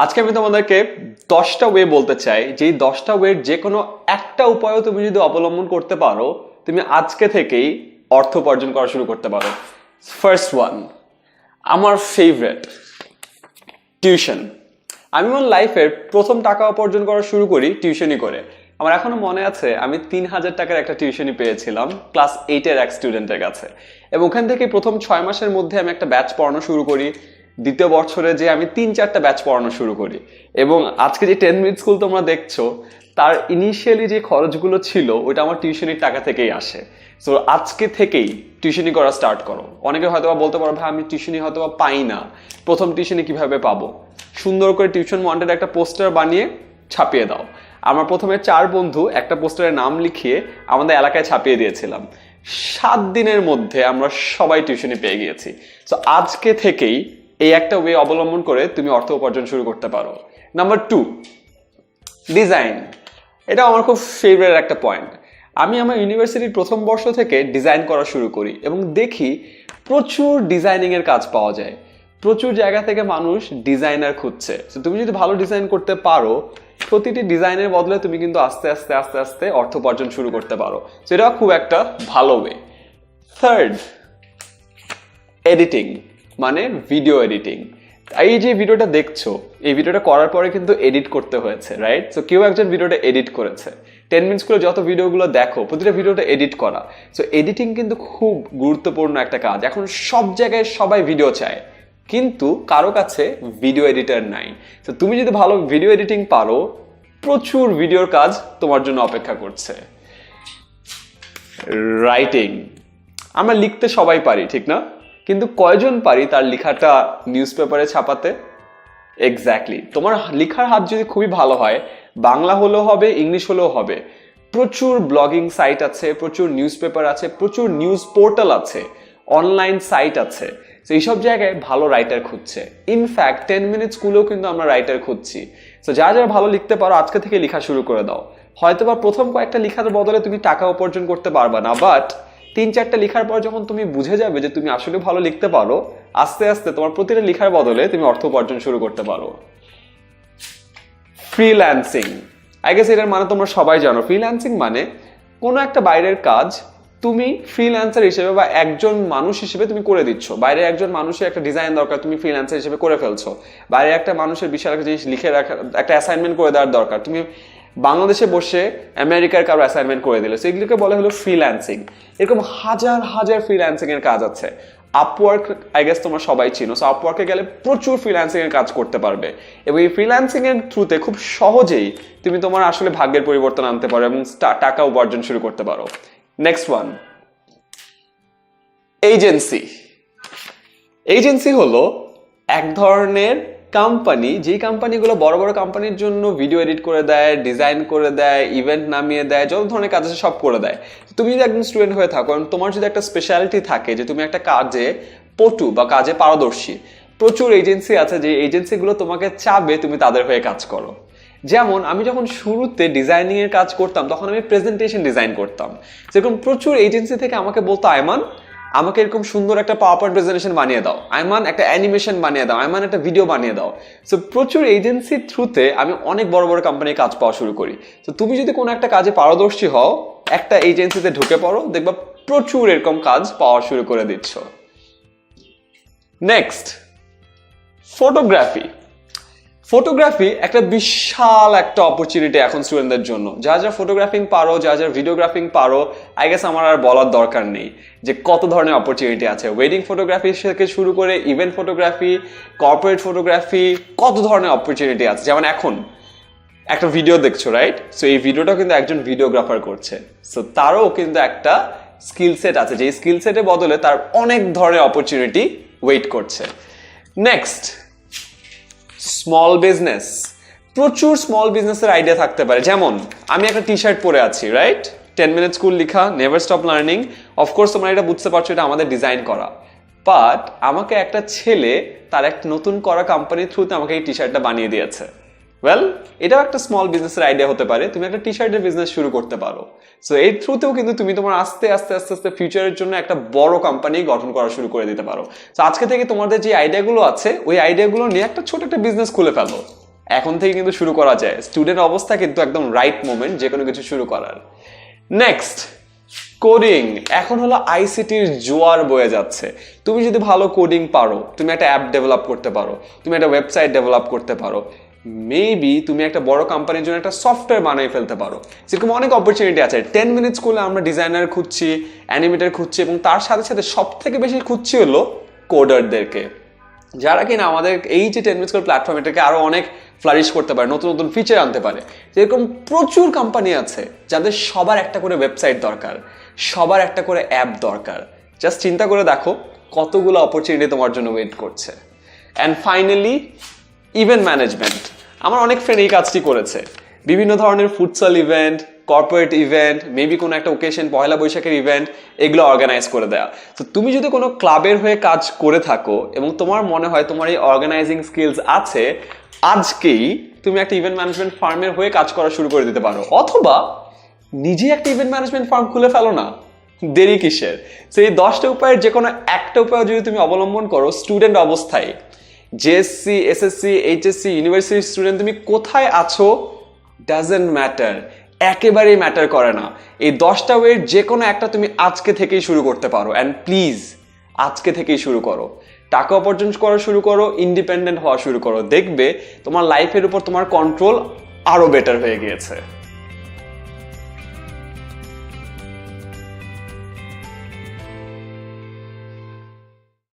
আজকে আমি তোমাদেরকে 10টা ওয়ে বলতে চাই, যেই 10টা ওয়ের যে কোনো একটা উপায়ও তুমি যদি অবলম্বন করতে পারো, তুমি আজকে থেকেই অর্থ উপার্জন করা শুরু করতে পারো। ফার্স্ট ওয়ান, আমার ফেভারিট, টিউশন। আমি আমার লাইফের প্রথম টাকা উপার্জন করা শুরু করি টিউশনি করে। আমার এখনো মনে আছে আমি 3000 টাকার একটা টিউশনি পেয়েছিলাম ক্লাস 8-এর এক স্টুডেন্টের কাছে, এবং ওখান থেকে প্রথম 6 মাসের মধ্যে আমি একটা ব্যাচ পড়ানো শুরু করি। দ্বিতীয় বছরে যে আমি 3-4টা ব্যাচ পড়ানো শুরু করি, এবং আজকে যে 10 মিনিট স্কুল তোমরা দেখছো, তার ইনিশিয়ালি যে খরচগুলো ছিল ওইটা আমার টিউশনির টাকা থেকেই আসে। সো আজকে থেকেই টিউশনি করা স্টার্ট করো। অনেকে হয়তো বলতে পারো, ভাই আমি টিউশনি হয়তো পাই না, প্রথম টিউশনি কিভাবে পাবো? সুন্দর করে টিউশন ওয়ান্টেড একটা পোস্টার বানিয়ে ছাপিয়ে দাও। আমরা প্রথমে 4 বন্ধু একটা পোস্টারের নাম লিখিয়ে আমাদের এলাকায় ছাপিয়ে দিয়েছিলাম। 7 দিনের মধ্যে আমরা সবাই টিউশনি পেয়ে গিয়েছি। সো আজকে থেকেই এই একটা ওয়ে অবলম্বন করে তুমি অর্থ উপার্জন শুরু করতে পারো। Number 2, design. এটা আমার খুব ফেভারিট একটা পয়েন্ট। আমি আমার ইউনিভার্সিটির প্রথম বর্ষ থেকে ডিজাইন করা শুরু করি এবং দেখি প্রচুর ডিজাইনিং এর কাজ পাওয়া যায়। প্রচুর জায়গা থেকে মানুষ ডিজাইনার খুঁজছে। তো তুমি যদি ভালো ডিজাইন করতে পারো, প্রতিটি ডিজাইনের বদলে তুমি কিন্তু আস্তে আস্তে আস্তে আস্তে অর্থ উপার্জন শুরু করতে পারো। তো এটা খুব একটা ভালো ওয়ে। থার্ড, এডিটিং, মানে ভিডিও এডিটিং। এই যে ভিডিওটা দেখছো, এই ভিডিওটা করার পরে কিন্তু এডিট করতে হয়েছে, রাইট? সো কেউ একজন ভিডিওটা এডিট করেছে। 10 মিনিটস করে যত ভিডিওগুলো দেখো, প্রতিটা ভিডিওটা এডিট করা। সো এডিটিং কিন্তু খুব গুরুত্বপূর্ণ একটা কাজ। এখন সব জায়গায় সবাই ভিডিও চায়, কিন্তু কারো কাছে ভিডিও এডিটর নাই। তো তুমি যদি ভালো ভিডিও এডিটিং পারো, প্রচুর ভিডিওর কাজ তোমার জন্য অপেক্ষা করছে। রাইটিং, আমরা লিখতে সবাই পারি, ঠিক না? কিন্তু কয়জন পারি তার লেখাটা নিউজ পেপারে ছাপাতে? এক্স্যাক্টলি। তোমার লেখার হাত যদি খুবই ভালো হয়, বাংলা হলেও হবে, ইংলিশ হলেও হবে। প্রচুর ব্লগিং সাইট আছে, প্রচুর নিউজ পেপার আছে, প্রচুর নিউজ পোর্টাল আছে, অনলাইন সাইট আছে। তো এইসব জায়গায় ভালো রাইটার খুঁজছে। ইনফ্যাক্ট 10 মিনিট স্কুলেও কিন্তু আমরা রাইটার খুঁজছি। তো যারা যারা ভালো লিখতে পারো, আজকে থেকে লেখা শুরু করে দাও। হয়তোবা প্রথম কয়েকটা লেখার বদলে তুমি টাকা উপার্জন করতে পারবা না, বাট 3-4টা লেখার পর যখন তুমি বুঝে যাবে যে তুমি আসলে ভালো লিখতে পারো, আস্তে আস্তে তোমার প্রতিটা লেখার বদলে তুমি অর্থ উপার্জন শুরু করতে পারো। ফ্রিল্যান্সিং, আই গেস এটার মানে তোমরা সবাই জানো। ফ্রিল্যান্সিং মানে কোনো একটা বাইরের কাজ তুমি ফ্রিল্যান্সার হিসেবে বা একজন মানুষ হিসেবে তুমি করে দিচ্ছ। বাইরে একজন মানুষের একটা ডিজাইন দরকার, তুমি ফ্রিল্যান্সার হিসেবে করে ফেলছো। বাইরে একটা মানুষের বিশাল একটা জিনিস লিখে রাখা, একটা অ্যাসাইনমেন্ট করে দেওয়ার দরকার, তুমি বাংলাদেশে বসে আমেরিকার কারো অ্যাসাইনমেন্ট করে দিলে। সেগুলোকে বলা হলো ফ্রিল্যান্সিং। এরকম হাজার হাজার ফ্রিল্যান্সিং এর কাজ আছে। আপওয়ার্ক, আই গেস তোমরা সবাই চিনো। সো আপওয়ার্কে গেলে প্রচুর ফ্রিল্যান্সিং এর কাজ করতে পারবে, এবং এই ফ্রিল্যান্সিং এর থ্রুতে খুব সহজেই তুমি তোমার আসলে ভাগ্যের পরিবর্তন আনতে পারো এবং টাকা উপার্জন শুরু করতে পারো। Next one, agency. এজেন্সি হলো এক ধরনের কোম্পানি, যে কোম্পানিগুলো বড় বড় কোম্পানির জন্য ভিডিও এডিট করে দেয়, ডিজাইন করে দেয়, ইভেন্ট নামিয়ে দেয়, যত ধরনের কাজ আছে সব করে দেয়। তুমি যদি একজন স্টুডেন্ট হয়ে থাকো, তোমার যদি একটা স্পেশালিটি থাকে যে তুমি একটা কাজে পটু বা কাজে পারদর্শী, প্রচুর এজেন্সি আছে যে এজেন্সিগুলো তোমাকে চাবে তুমি তাদের হয়ে কাজ করো। যেমন আমি যখন শুরুতে ডিজাইনিং এর কাজ করতাম, তখন আমি প্রেজেন্টেশন ডিজাইন করতাম। যেরকম প্রচুর এজেন্সি থেকে আমাকে বলতো, আয়মান আমাকে এরকম সুন্দর একটা পাওয়ার পয়েন্ট প্রেজেন্টেশন বানিয়ে দাও, আয়মান একটা অ্যানিমেশন বানিয়ে দাও, আয়মান একটা ভিডিও বানিয়ে দাও। সো প্রচুর এজেন্সির থ্রুতে আমি অনেক বড় বড় কোম্পানির কাজ পাওয়া শুরু করি। তো তুমি যদি কোনো একটা কাজে পারদর্শী হও, একটা এজেন্সিতে ঢুকে পড়ো, দেখবা প্রচুর এরকম কাজ পাওয়া শুরু করে দিচ্ছ। Next, photography. ফটোগ্রাফি একটা বিশাল একটা অপরচুনিটি এখন স্টুডেন্টদের জন্য। যা যা ফটোগ্রাফিং পারো, যা যা ভিডিওগ্রাফিং পারো, আই গেস আমার আর বলার দরকার নেই যে কত ধরনের অপরচুনিটি আছে। ওয়েডিং ফটোগ্রাফি থেকে শুরু করে ইভেন্ট ফটোগ্রাফি, কর্পোরেট ফটোগ্রাফি, কত ধরনের অপরচুনিটি আছে। যেমন এখন একটা ভিডিও দেখছো, রাইট? সো এই ভিডিওটা কিন্তু একজন ভিডিওগ্রাফার করছে। সো তারও কিন্তু একটা স্কিল সেট আছে, যে স্কিল সেটের বদলে তার অনেক ধরনের অপরচুনিটি ওয়েট করছে। Next, small business. প্রচুর স্মল বিজনেসের আইডিয়া থাকতে পারে। যেমন আমি একটা টি শার্ট পরে আছি, রাইট? 10 মিনিট স্কুল লেখা, নেভার স্টপ লার্নিং। অফকোর্স তোমরা এটা বুঝতে পারছো, এটা আমাদের ডিজাইন করা। বাট আমাকে একটা ছেলে তার একটা নতুন করা কোম্পানির থ্রুতে আমাকে এই টি শার্টটা বানিয়ে দিয়েছে। ওয়েল, এটাও একটা স্মল বিজনেসের আইডিয়া হতে পারে। তুমি একটা টি শার্টের বিজনেস শুরু করতে পারো। সো এর থ্রুতেও কিন্তু তুমি তোমার আস্তে আস্তে আস্তে আস্তে ফিউচারের জন্য একটা বড় কোম্পানি গঠন করা শুরু করে দিতে পারো। তো আজকে থেকে তোমাদের যে আইডিয়াগুলো আছে, ওই আইডিয়াগুলো নিয়ে একটা ছোট একটা বিজনেস খুলে ফেলো। এখন থেকে কিন্তু শুরু করা যায়। স্টুডেন্ট অবস্থা কিন্তু একদম রাইট মোমেন্ট যে কোনো কিছু শুরু করার। Next, coding. এখন হলো আইসিটির জোয়ার বয়ে যাচ্ছে। তুমি যদি ভালো কোডিং পারো, তুমি একটা অ্যাপ ডেভেলপ করতে পারো, তুমি একটা ওয়েবসাইট ডেভেলপ করতে পারো, মেবি তুমি একটা বড় কোম্পানির জন্য একটা সফটওয়্যার বানিয়ে ফেলতে পারো। যেরকম অনেক অপরচুনিটি আছে। 10 মিনিট স্কুলে আমরা ডিজাইনার খুঁজছি, অ্যানিমেটর খুঁজছি, এবং তার সাথে সাথে সব থেকে বেশি খুঁজছি হলো কোডারদেরকে, যারা কিনা আমাদের এই যে 10 মিনিট স্কুল প্ল্যাটফর্ম এটাকে আরো অনেক ফ্লারিশ করতে পারে, নতুন নতুন ফিচার আনতে পারে। যেরকম প্রচুর কোম্পানি আছে যাদের সবার একটা করে ওয়েবসাইট দরকার, সবার একটা করে অ্যাপ দরকার। জাস্ট চিন্তা করে দেখো কতগুলো অপরচুনিটি তোমার জন্য ওয়েট করছে। And finally, event management. আমার অনেক ফ্রেন্ড এই কাজটি করেছে। বিভিন্ন ধরনের futsal event, corporate event, maybe কোনো একটা ওকেশন, পয়লা বৈশাখের ইভেন্ট, এগুলো অর্গানাইজ করে দেওয়া। তো তুমি যদি কোনো ক্লাবের হয়ে কাজ করে থাকো এবং তোমার মনে হয় তোমার এই অর্গানাইজিং স্কিলস আছে, আজকেই তুমি একটা ইভেন্ট ম্যানেজমেন্ট ফার্মের হয়ে কাজ করা শুরু করে দিতে পারো, অথবা নিজে একটা ইভেন্ট ম্যানেজমেন্ট ফার্ম খুলে ফেলো না। দেরি কিসের? সেই 10টা উপায়ের যে কোনো একটা উপায় যদি তুমি অবলম্বন করো স্টুডেন্ট অবস্থায়, JSC, SSC, HSC, university student, তুমি কোথায় আছো ডাজেন্ট ম্যাটার, একেবারেই ম্যাটার করে না। এই 10টা ওয়ের যে কোনো একটা তুমি আজকে থেকেই শুরু করতে পারো। অ্যান্ড প্লিজ আজকে থেকেই শুরু করো, টাকা উপার্জন করা শুরু করো, ইন্ডিপেন্ডেন্ট হওয়া শুরু করো। দেখবে তোমার লাইফের উপর তোমার কন্ট্রোল আরো বেটার হয়ে গিয়েছে।